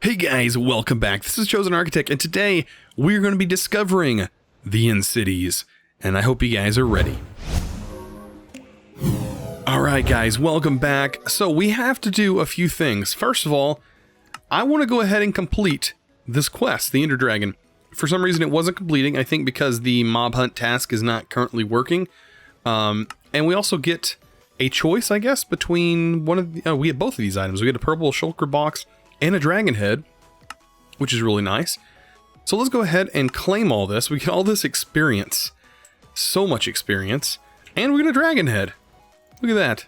Hey guys, welcome back. This is ChosenArchitect, and today we're going to be discovering the end cities, and I hope you guys are ready. Alright guys, welcome back. So we have to do a few things. First of all, I want to go ahead and complete this quest, the Ender Dragon. For some reason it wasn't completing, I think because the mob hunt task is not currently working. And we also get a choice, I guess, between one of the... we get both of these items. We get a purple shulker box and a dragon head, which is really nice. So let's go ahead and claim all this. We get all this experience. So much experience. And we get a dragon head. Look at that.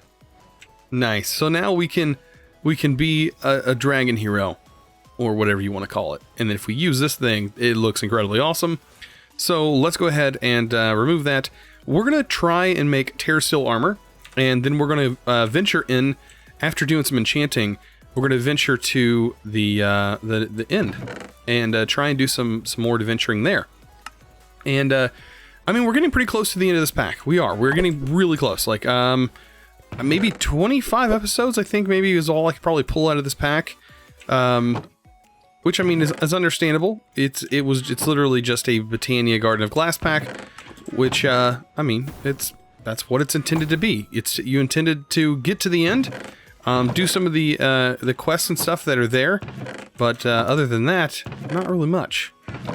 Nice. So now we can be a dragon hero, or whatever you want to call it. And then if we use this thing, it looks incredibly awesome. So let's go ahead and remove that. We're going to try and make tear steel armor, and then we're going to venture in after doing some enchanting. We're going to venture to the end and try and do some more adventuring there. And I mean, we're getting pretty close to the end of this pack. We're getting really close. Like maybe 25 episodes, I think maybe is all I could probably pull out of this pack. Which I mean is understandable. It's literally just a Botania Garden of Glass pack, which I mean that's what it's intended to be. You intended to get to the end. Do some of the quests and stuff that are there, but other than that, not really much.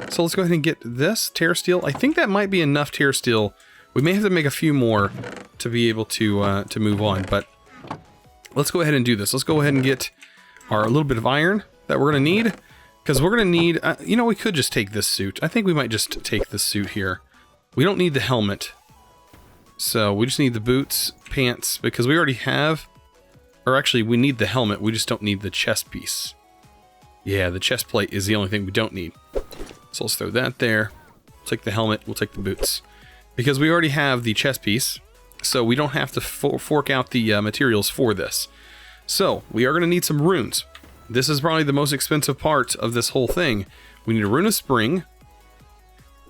So let's go ahead and get this tear steel. I think that might be enough tear steel. We may have to make a few more to be able to move on, but let's go ahead and do this. Let's go ahead and get our little bit of iron that we're going to need, because we're going to need, you know, we could just take this suit. I think we might just take this suit here. We don't need the helmet. So we just need the boots, pants, because we already have... Or actually, we need the helmet, we just don't need the chest piece. Yeah, the chest plate is the only thing we don't need. So let's throw that there. We'll take the helmet, we'll take the boots. Because we already have the chest piece, so we don't have to fork out the materials for this. So, we are going to need some runes. This is probably the most expensive part of this whole thing. We need a rune of spring,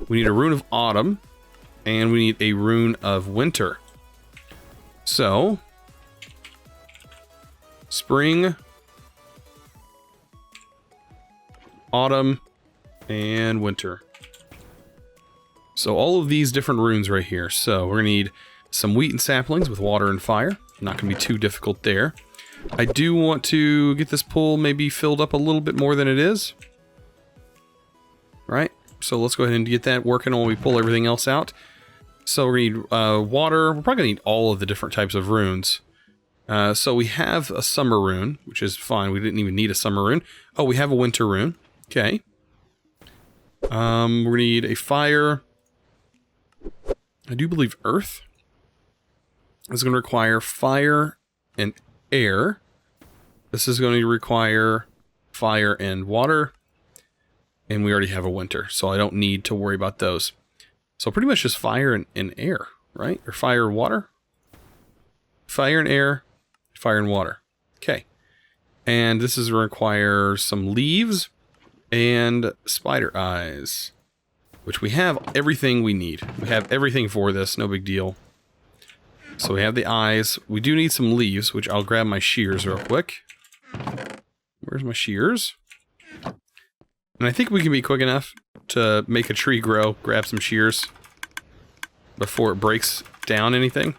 we need a rune of autumn, and we need a rune of winter. So... spring, autumn, and winter. So all of these different runes right here. So we're going to need some wheat and saplings with water and fire. Not going to be too difficult there. I do want to get this pool maybe filled up a little bit more than it is. Right? So let's go ahead and get that working while we pull everything else out. So we need water. We're probably going to need all of the different types of runes. So we have a summer rune, which is fine. We didn't even need a summer rune. Oh, we have a winter rune. Okay. We're going to need a fire. I do believe earth is going to require fire and air. This is going to require fire and water. And we already have a winter, so I don't need to worry about those. So pretty much just fire and air, right? Or fire and water? Fire and air. Fire and water. Okay. And this is require some leaves and spider eyes, which we have everything we need. We have everything for this, no big deal. So we have the eyes. We do need some leaves, which I'll grab my shears real quick. Where's my shears? And I think we can be quick enough to make a tree grow, grab some shears before it breaks down anything.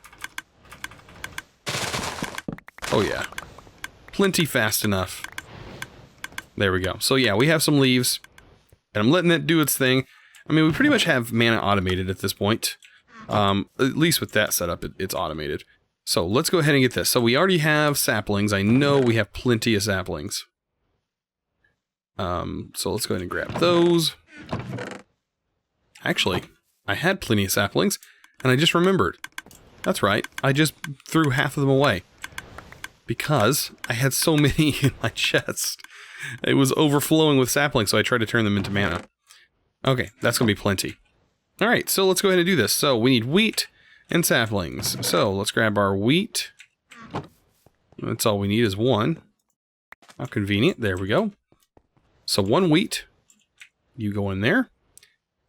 Oh yeah, plenty fast enough. There we go. So yeah, we have some leaves, and I'm letting it do its thing. I mean, we pretty much have mana automated at this point. At least with that setup, it's automated. So let's go ahead and get this. So we already have saplings. I know we have plenty of saplings. So let's go ahead and grab those. Actually, I had plenty of saplings, and I just remembered. That's right, I just threw half of them away. Because I had so many in my chest. It was overflowing with saplings, so I tried to turn them into mana. Okay, that's going to be plenty. Alright, so let's go ahead and do this. So we need wheat and saplings. So let's grab our wheat. That's all we need is one. How convenient. There we go. So 1 wheat. You go in there.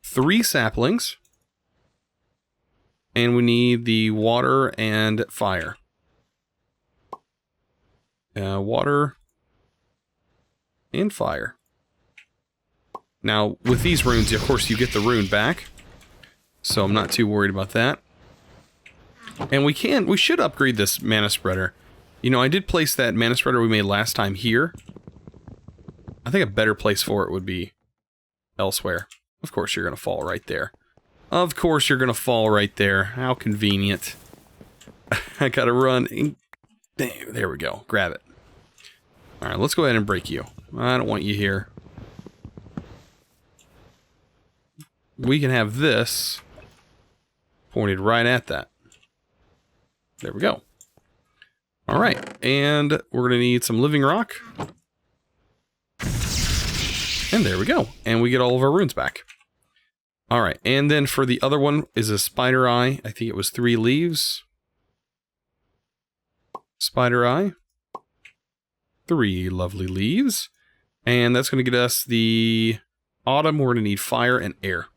3 saplings. And we need the water and fire. Water and fire. Now, with these runes, of course, you get the rune back. So I'm not too worried about that. And we should upgrade this mana spreader. You know, I did place that mana spreader we made last time here. I think a better place for it would be elsewhere. Of course, you're going to fall right there. Of course, you're going to fall right there. How convenient. I gotta run. There we go. Grab it. Alright, let's go ahead and break you. I don't want you here. We can have this pointed right at that. There we go. Alright, and we're going to need some living rock. And there we go. And we get all of our runes back. Alright, and then for the other one is a spider eye. I think it was 3 leaves. Spider eye. 3 lovely leaves. And that's going to get us the autumn. We're going to need fire and air.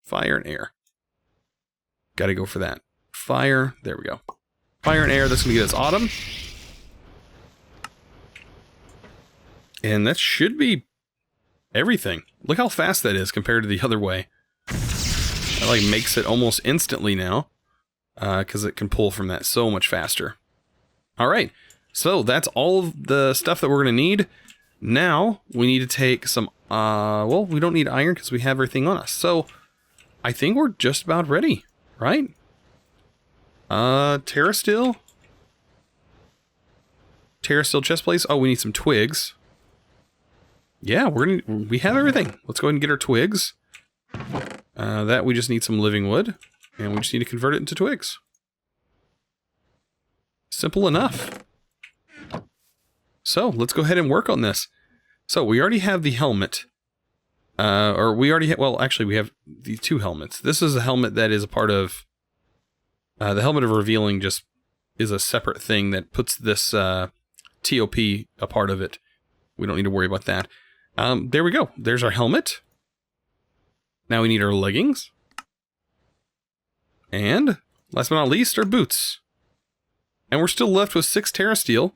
Fire and air. Gotta go for that. Fire. There we go. Fire and air. That's going to get us autumn. And that should be everything. Look how fast that is compared to the other way. That like makes it almost instantly now. Because it can pull from that so much faster. Alright. So that's all of the stuff that we're going to need. Now we need to take some... well, we don't need iron because we have everything on us. So I think we're just about ready. Right? Terra steel? Terra steel chest plates? Oh, we need some twigs. Yeah, we have everything. Let's go ahead and get our twigs. That we just need some living wood. And we just need to convert it into twigs. Simple enough. So, let's go ahead and work on this. So, we already have the helmet. Or we already have... Well, actually, we have the 2 helmets. This is a helmet that is a part of... the helmet of revealing just is a separate thing that puts this TOP a part of it. We don't need to worry about that. There we go. There's our helmet. Now we need our leggings. And, last but not least, our boots. And we're still left with 6 Terra Steel,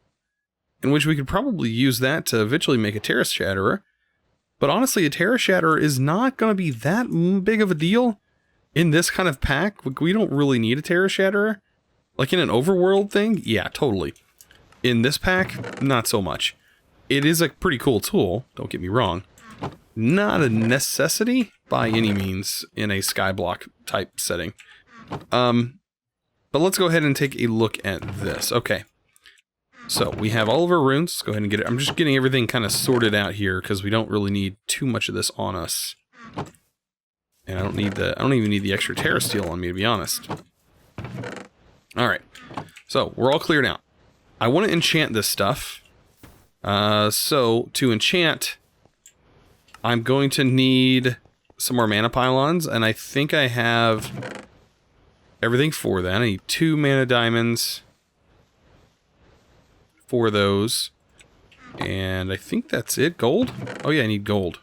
in which we could probably use that to eventually make a Terra Shatterer. But honestly, a Terra Shatterer is not going to be that big of a deal in this kind of pack. We don't really need a Terra Shatterer. Like in an overworld thing, yeah, totally. In this pack, not so much. It is a pretty cool tool, don't get me wrong. Not a necessity by any means in a SkyBlock type setting. But let's go ahead and take a look at this. Okay. So, we have all of our runes. Let's go ahead and get it. I'm just getting everything kind of sorted out here because we don't really need too much of this on us. And I don't even need the extra Terra Steel on me, to be honest. Alright. So, we're all cleared out. I want to enchant this stuff. So, to enchant, I'm going to need some more mana pylons, and I think I have everything for that. I need 2 mana diamonds for those. And I think that's it. Gold? Oh yeah, I need gold.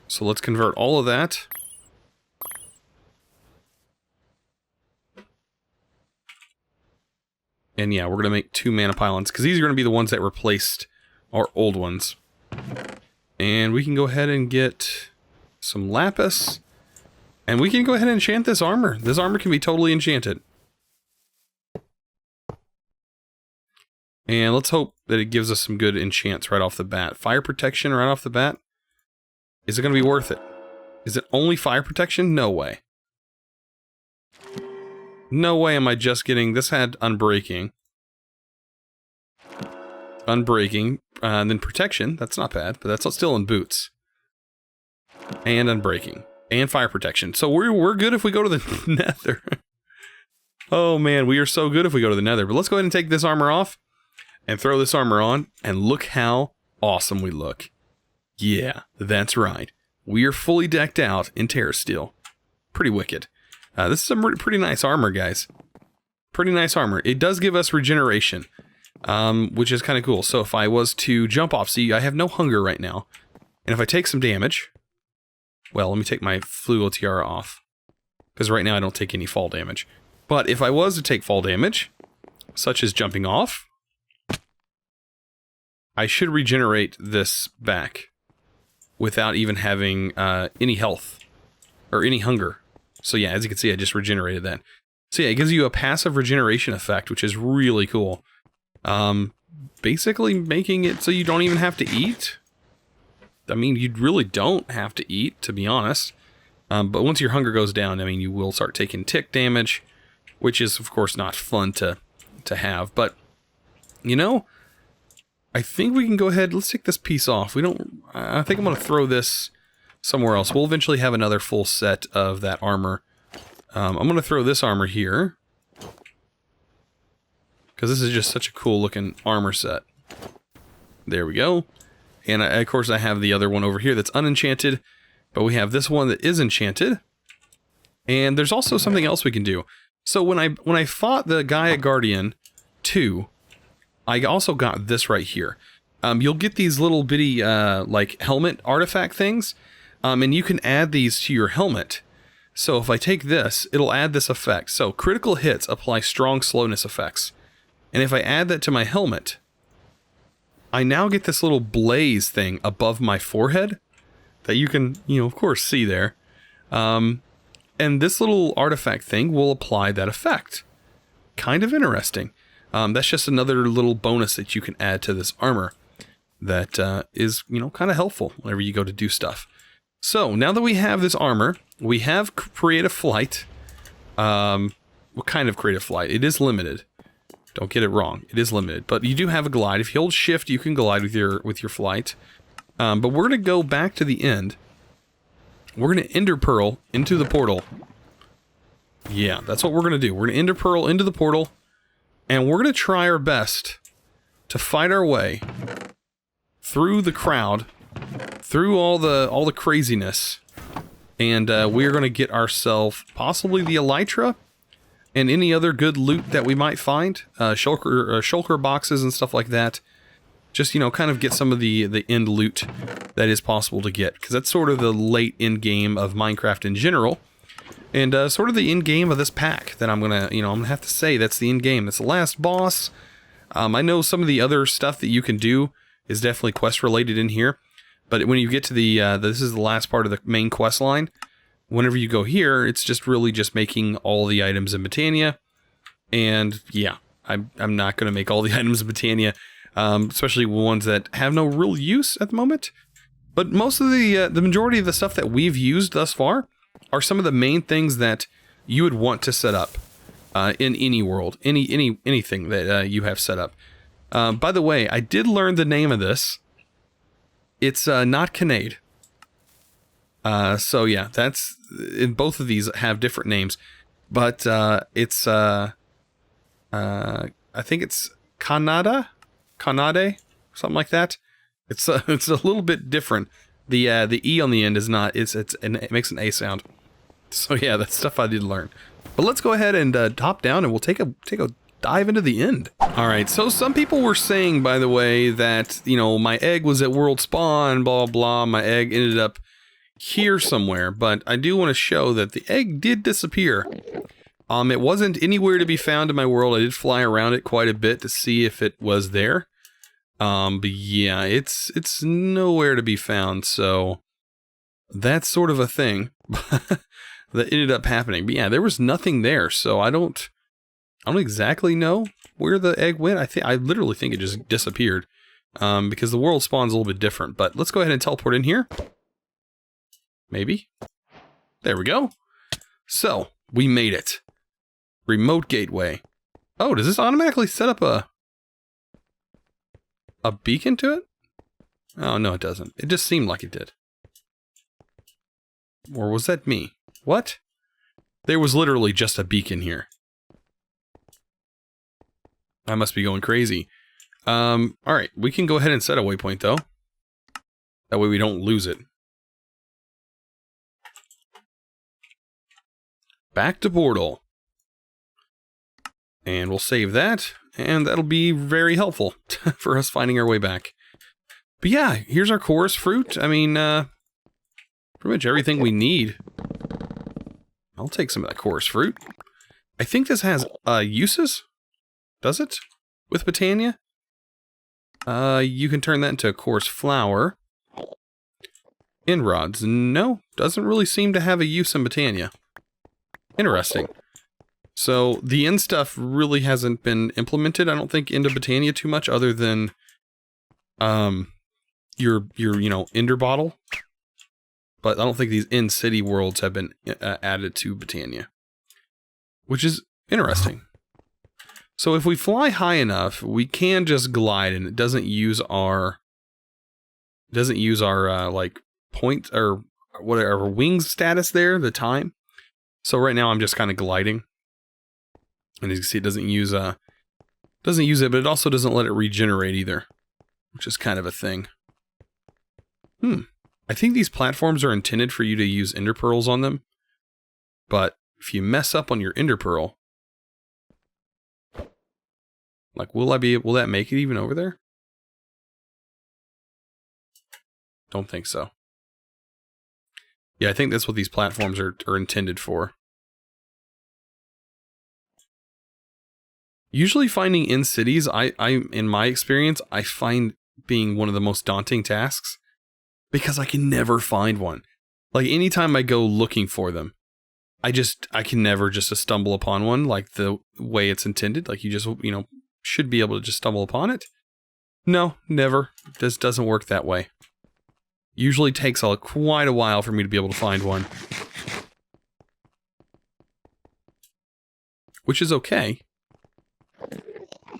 So let's convert all of that. And yeah, we're going to make 2 mana pylons, because these are going to be the ones that replaced our old ones. And we can go ahead and get some lapis. And we can go ahead and enchant this armor. This armor can be totally enchanted. And let's hope that it gives us some good enchants right off the bat. Fire protection right off the bat. Is it going to be worth it? Is it only fire protection? No way. No way am I just getting... This had unbreaking. Unbreaking. And then protection. That's not bad, but that's still in boots. And unbreaking. And fire protection. So we're good if we go to the nether. Oh man, we are so good if we go to the nether. But let's go ahead and take this armor off. And throw this armor on. And look how awesome we look. Yeah, that's right. We are fully decked out in Terra Steel. Pretty wicked. This is some pretty nice armor, guys. Pretty nice armor. It does give us regeneration, which is kind of cool. So if I was to jump off, see, I have no hunger right now. And if I take some damage, well, let me take my Flugal Tiara off. Because right now I don't take any fall damage. But if I was to take fall damage, such as jumping off, I should regenerate this back without even having any health or any hunger. So yeah, as you can see, I just regenerated that. So yeah, it gives you a passive regeneration effect, which is really cool. Basically making it so you don't even have to eat. I mean, you really don't have to eat, to be honest. But once your hunger goes down, I mean, you will start taking tick damage, which is, of course, not fun to have. But, you know, I think we can go ahead. Let's take this piece off. I think I'm going to throw this somewhere else. We'll eventually have another full set of that armor. I'm going to throw this armor here, because this is just such a cool looking armor set. There we go. And of course I have the other one over here that's unenchanted, but we have this one that is enchanted. And there's also something else we can do. So when I fought the Gaia Guardian 2, I also got this right here. You'll get these little bitty like helmet artifact things, and you can add these to your helmet. So if I take this, it'll add this effect. So critical hits apply strong slowness effects. And if I add that to my helmet, I now get this little blaze thing above my forehead that you can, of course, see there. And this little artifact thing will apply that effect. Kind of interesting. That's just another little bonus that you can add to this armor that is, kind of helpful whenever you go to do stuff. So now that we have this armor, we have creative flight. What kind of creative flight? It is limited. Don't get it wrong. It is limited, but you do have a glide. If you hold shift, you can glide with your flight. But we're gonna go back to the end. We're gonna ender pearl into the portal. Yeah, that's what we're gonna do. We're gonna ender pearl into the portal, and we're gonna try our best to fight our way through the crowd, through all the craziness, and we're gonna get ourselves possibly the elytra. And any other good loot that we might find, shulker boxes and stuff like that. Just, kind of get some of the end loot that is possible to get. Because that's sort of the late end game of Minecraft in general. And sort of the end game of this pack that I'm gonna have to say that's the end game. That's the last boss. I know some of the other stuff that you can do is definitely quest related in here. But when you get to this is the last part of the main quest line. Whenever you go here, it's just really just making all the items in Botania. And yeah, I'm not going to make all the items in Botania, especially ones that have no real use at the moment. But most of the majority of the stuff that we've used thus far are some of the main things that you would want to set up in any world, anything that you have set up. By the way, I did learn the name of this. It's not Kinnaid. So yeah, that's in both of these have different names, but it's I think it's Kanade, something like that. It's a little bit different. The E on the end is not. It makes an A sound. So yeah, that's stuff I did learn. But let's go ahead and hop down, and we'll take a dive into the end. All right. So some people were saying, by the way, that my egg was at world spawn, blah blah. My egg ended up here somewhere, but I do want to show that the egg did disappear. It wasn't anywhere to be found in my world. I did fly around it quite a bit to see if it was there. But yeah, it's nowhere to be found. So that's sort of a thing that ended up happening. But yeah, there was nothing there. So I don't exactly know where the egg went. I literally think it just disappeared. Because the world spawns a little bit different. But let's go ahead and teleport in here. Maybe. There we go. So, we made it. Remote gateway. Oh, does this automatically set up a beacon to it? Oh, no, it doesn't. It just seemed like it did. Or was that me? What? There was literally just a beacon here. I must be going crazy. Alright, we can go ahead and set a waypoint, though. That way we don't lose it. Back to portal. And we'll save that, and that'll be very helpful for us finding our way back. But yeah, here's our chorus fruit. I mean, pretty much everything we need. I'll take some of that chorus fruit. I think this has uses. Does it? With Botania? You can turn that into a coarse flour. End rods. No, doesn't really seem to have a use in Botania. Interesting. So the end stuff really hasn't been implemented, I don't think, into Botania too much, other than your you know, ender bottle. But I don't think these in-city worlds have been added to Botania, which is interesting. So if we fly high enough, we can just glide, and it doesn't use our like point or whatever wings status there, the time. So right now I'm just kind of gliding, and as you can see, it doesn't use it, but it also doesn't let it regenerate either, which is kind of a thing. I think these platforms are intended for you to use ender pearls on them, but if you mess up on your ender pearl, like, will that make it even over there? Don't think so. Yeah, I think that's what these platforms are intended for. Usually finding in cities, I in my experience, I find being one of the most daunting tasks, because I can never find one. Like, anytime I go looking for them, I can never just stumble upon one like the way it's intended. Like, you just, you know, should be able to just stumble upon it. No, never. This doesn't work that way. Usually takes quite a while for me to be able to find one. Which is okay.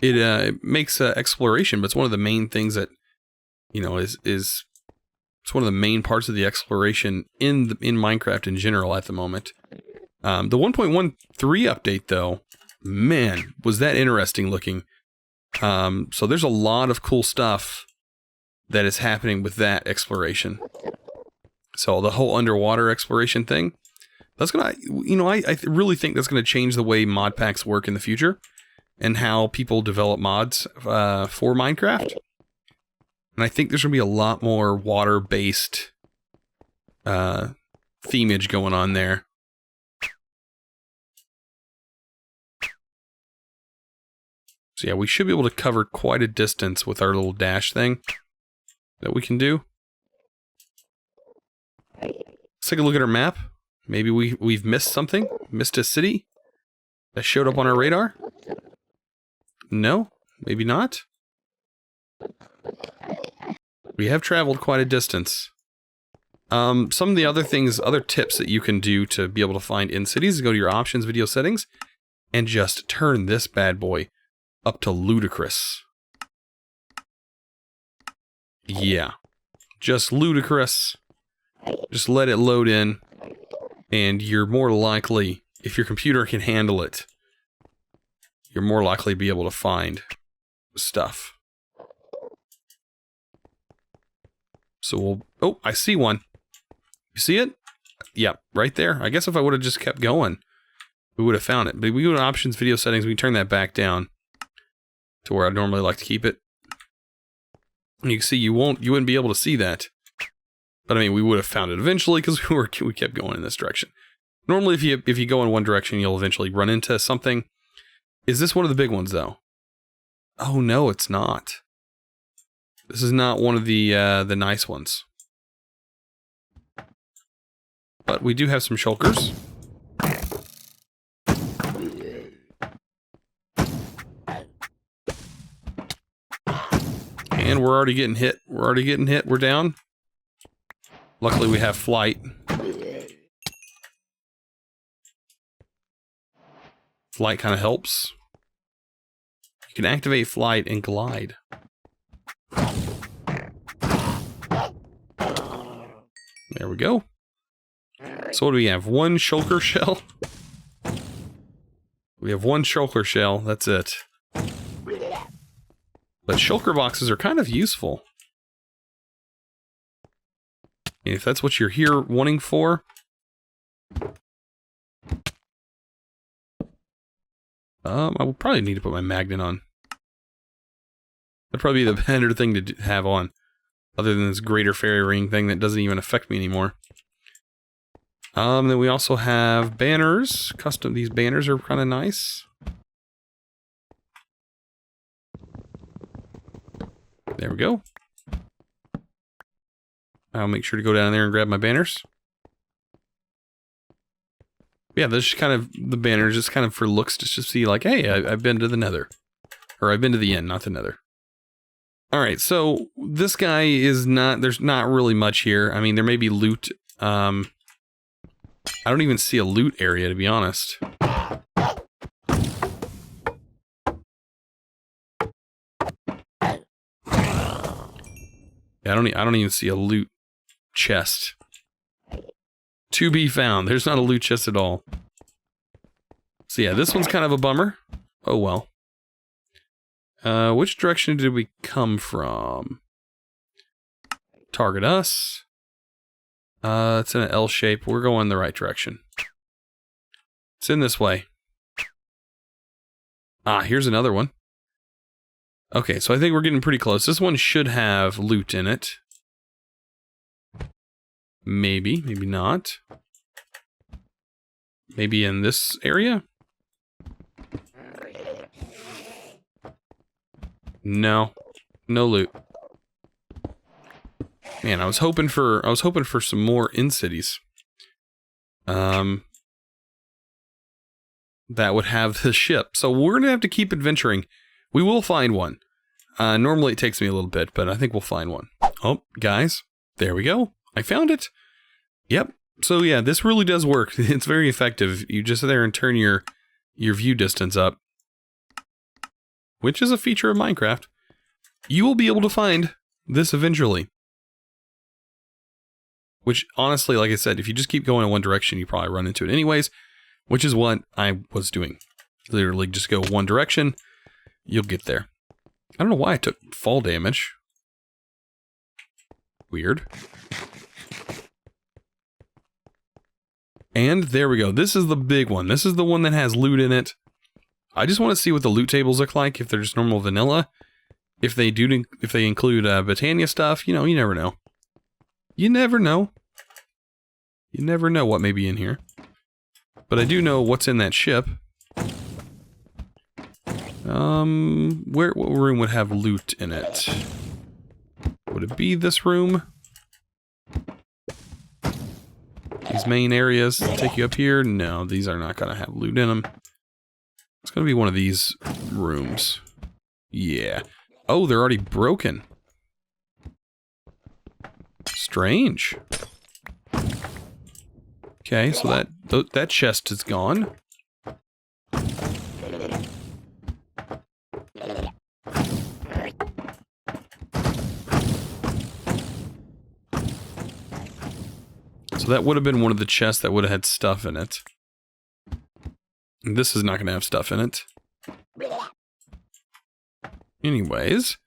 It makes exploration, but it's one of the main things that, you know, is it's one of the main parts of the exploration in Minecraft in general at the moment. The 1.13 update, though, man, was that interesting looking. So there's a lot of cool stuff that is happening with that exploration. So the whole underwater exploration thing, that's gonna, you know, I really think that's gonna change the way mod packs work in the future, and how people develop mods for Minecraft. And I think there's gonna be a lot more water-based themage going on there. So yeah, we should be able to cover quite a distance with our little dash thing that we can do. Let's take a look at our map. Maybe we've missed something. Missed a city that showed up on our radar. No, maybe not. We have traveled quite a distance. Some of the other things, other tips that you can do to be able to find in cities is go to your options, video settings, and just turn this bad boy up to ludicrous. Yeah, just ludicrous. Just let it load in, and you're more likely, if your computer can handle it, you're more likely to be able to find stuff. So we'll, oh, I see one. You see it? Yeah, right there. I guess if I would have just kept going, we would have found it. But we go to options, video settings, we turn that back down to where I normally like to keep it. And you can see you wouldn't be able to see that. But I mean, we would have found it eventually because we kept going in this direction. Normally, if you go in one direction, you'll eventually run into something. Is this one of the big ones, though? Oh no, it's not. This is not one of the nice ones. But we do have some shulkers. And we're already getting hit. We're down. Luckily, we have flight. Flight kind of helps. You can activate flight and glide. There we go. So what do we have? One shulker shell? We have one shulker shell. That's it. But shulker boxes are kind of useful. And if that's what you're here wanting for, I will probably need to put my magnet on. That'd probably be the better thing to have on, other than this greater fairy ring thing that doesn't even affect me anymore. Then we also have banners. Custom, these banners are kind of nice. There we go. I'll make sure to go down there and grab my banners. Yeah, this is kind of, the banners just kind of for looks, just to see like, hey, I've been to the nether. Or I've been to the end, not the nether. Alright, so this guy is not, there's not really much here. I mean, there may be loot. I don't even see a loot area, to be honest. Yeah, I don't even see a loot chest to be found. There's not a loot chest at all. So yeah, this one's kind of a bummer. Oh well. Which direction did we come from? Target us. It's in an L shape. We're going the right direction. It's in this way. Ah, here's another one. Okay, so I think we're getting pretty close. This one should have loot in it. Maybe, maybe not. Maybe in this area? No. No loot. Man, I was hoping for some more in-cities. That would have the ship. So we're gonna have to keep adventuring. We will find one. Normally it takes me a little bit, but I think we'll find one. Oh, guys, there we go. I found it. Yep. So yeah, this really does work. It's very effective. You just sit there and turn your view distance up, which is a feature of Minecraft. You will be able to find this eventually. Which, honestly, like I said, if you just keep going in one direction, you probably run into it anyways, which is what I was doing. Literally just go one direction, you'll get there. I don't know why I took fall damage. Weird. And there we go. This is the big one. This is the one that has loot in it. I just want to see what the loot tables look like, if they're just normal vanilla. If they include Botania stuff, you know, you never know. You never know. You never know what may be in here. But I do know what's in that ship. What room would have loot in it? Would it be this room? These main areas take you up here? No, these are not going to have loot in them. It's going to be one of these rooms. Yeah. Oh, they're already broken. Strange. Okay, so that chest is gone. So that would have been one of the chests that would have had stuff in it. And this is not going to have stuff in it. Anyways,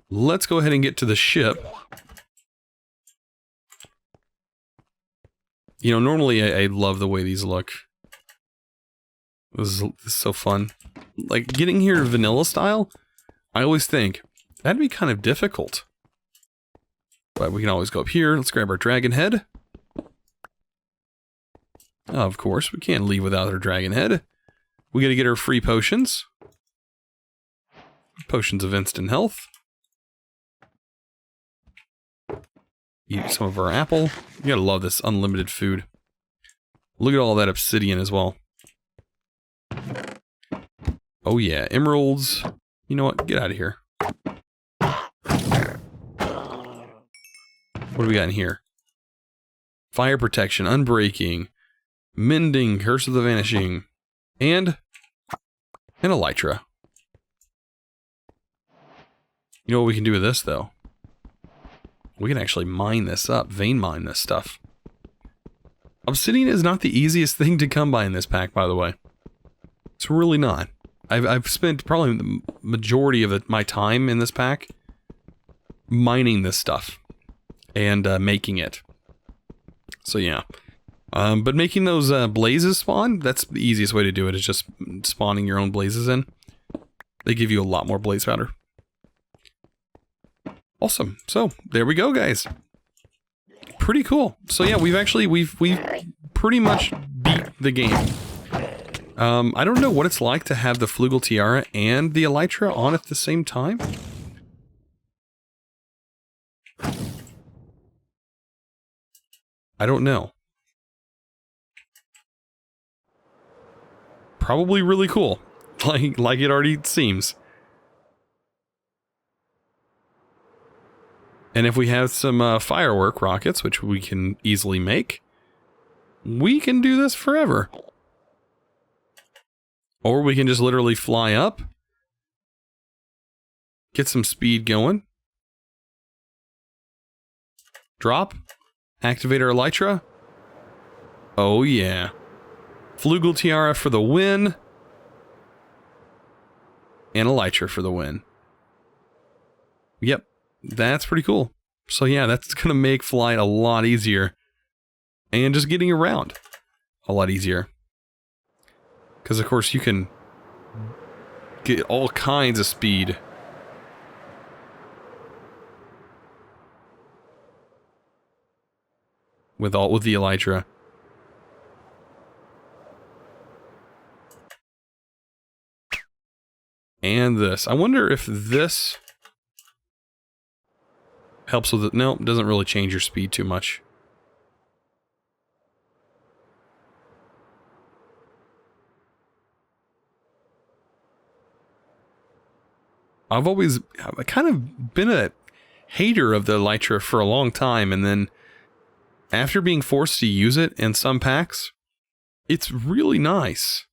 let's go ahead and get to the ship. You know, normally I love the way these look. This is so fun. Like, getting here vanilla style, I always think, that'd be kind of difficult. But we can always go up here. Let's grab our dragon head. Oh, of course, we can't leave without our dragon head. We gotta get our free potions. Potions of instant health. Eat some of our apple. You gotta love this unlimited food. Look at all that obsidian as well. Oh yeah, emeralds. You know what? Get out of here. What do we got in here? Fire protection, unbreaking, mending, curse of the vanishing, and an elytra. You know what we can do with this, though? We can actually mine this up, vein mine this stuff. Obsidian is not the easiest thing to come by in this pack, by the way. It's really not. I've spent probably the majority of my time in this pack mining this stuff and making it. So yeah. But making those blazes spawn, that's the easiest way to do it, is just spawning your own blazes in. They give you a lot more blaze powder. Awesome. So, there we go, guys. Pretty cool. So yeah, we've pretty much beat the game. I don't know what it's like to have the Flugel Tiara and the Elytra on at the same time. I don't know. Probably really cool, like it already seems. And if we have some firework rockets, which we can easily make, we can do this forever. Or we can just literally fly up, get some speed going, drop, activate our elytra. Oh yeah. Flugel tiara for the win. And elytra for the win. Yep. That's pretty cool. So yeah, that's going to make flight a lot easier. And just getting around a lot easier. Because of course you can get all kinds of speed. With the elytra. And this. I wonder if this helps with it. No, it doesn't really change your speed too much. I've kind of been a hater of the elytra for a long time, and then after being forced to use it in some packs, it's really nice.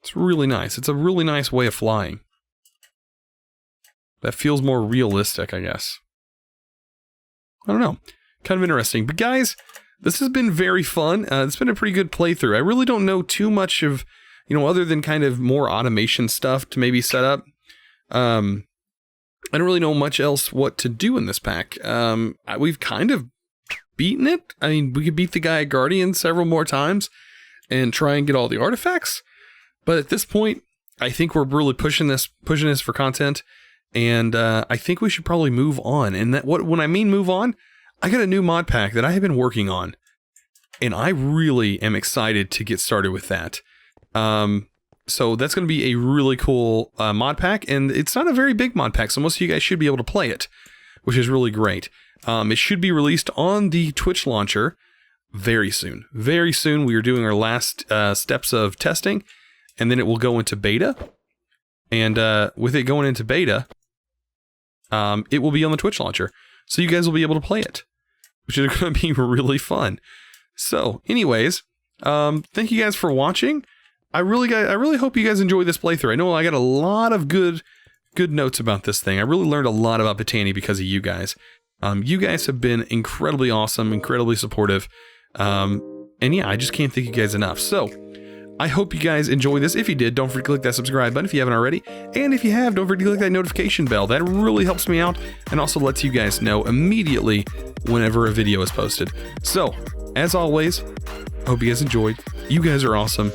It's really nice. It's a really nice way of flying. That feels more realistic, I guess. I don't know. Kind of interesting. But guys, this has been very fun. It's been a pretty good playthrough. I really don't know too much of, other than kind of more automation stuff to maybe set up. I don't really know much else what to do in this pack. We've kind of beaten it. I mean, we could beat the guy at Guardian several more times and try and get all the artifacts. But at this point, I think we're really pushing this for content. And I think we should probably move on. And when I mean move on, I got a new mod pack that I have been working on. And I really am excited to get started with that. So that's going to be a really cool mod pack. And it's not a very big mod pack, so most of you guys should be able to play it, which is really great. It should be released on the Twitch launcher very soon. Very soon. We are doing our last steps of testing. And then it will go into beta. And with it going into beta, it will be on the Twitch launcher. So you guys will be able to play it, which is going to be really fun. So anyways, thank you guys for watching. I really hope you guys enjoy this playthrough. I know I got a lot of good notes about this thing. I really learned a lot about Botania because of you guys. You guys have been incredibly awesome, incredibly supportive. And yeah, I just can't thank you guys enough. So I hope you guys enjoy this. If you did, don't forget to click that subscribe button if you haven't already. And if you have, don't forget to click that notification bell. That really helps me out and also lets you guys know immediately whenever a video is posted. So, as always, I hope you guys enjoyed. You guys are awesome.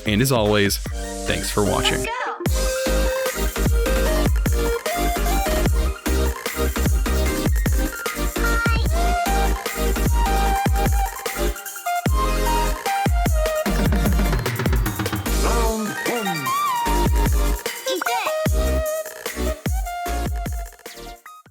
And as always, thanks for watching.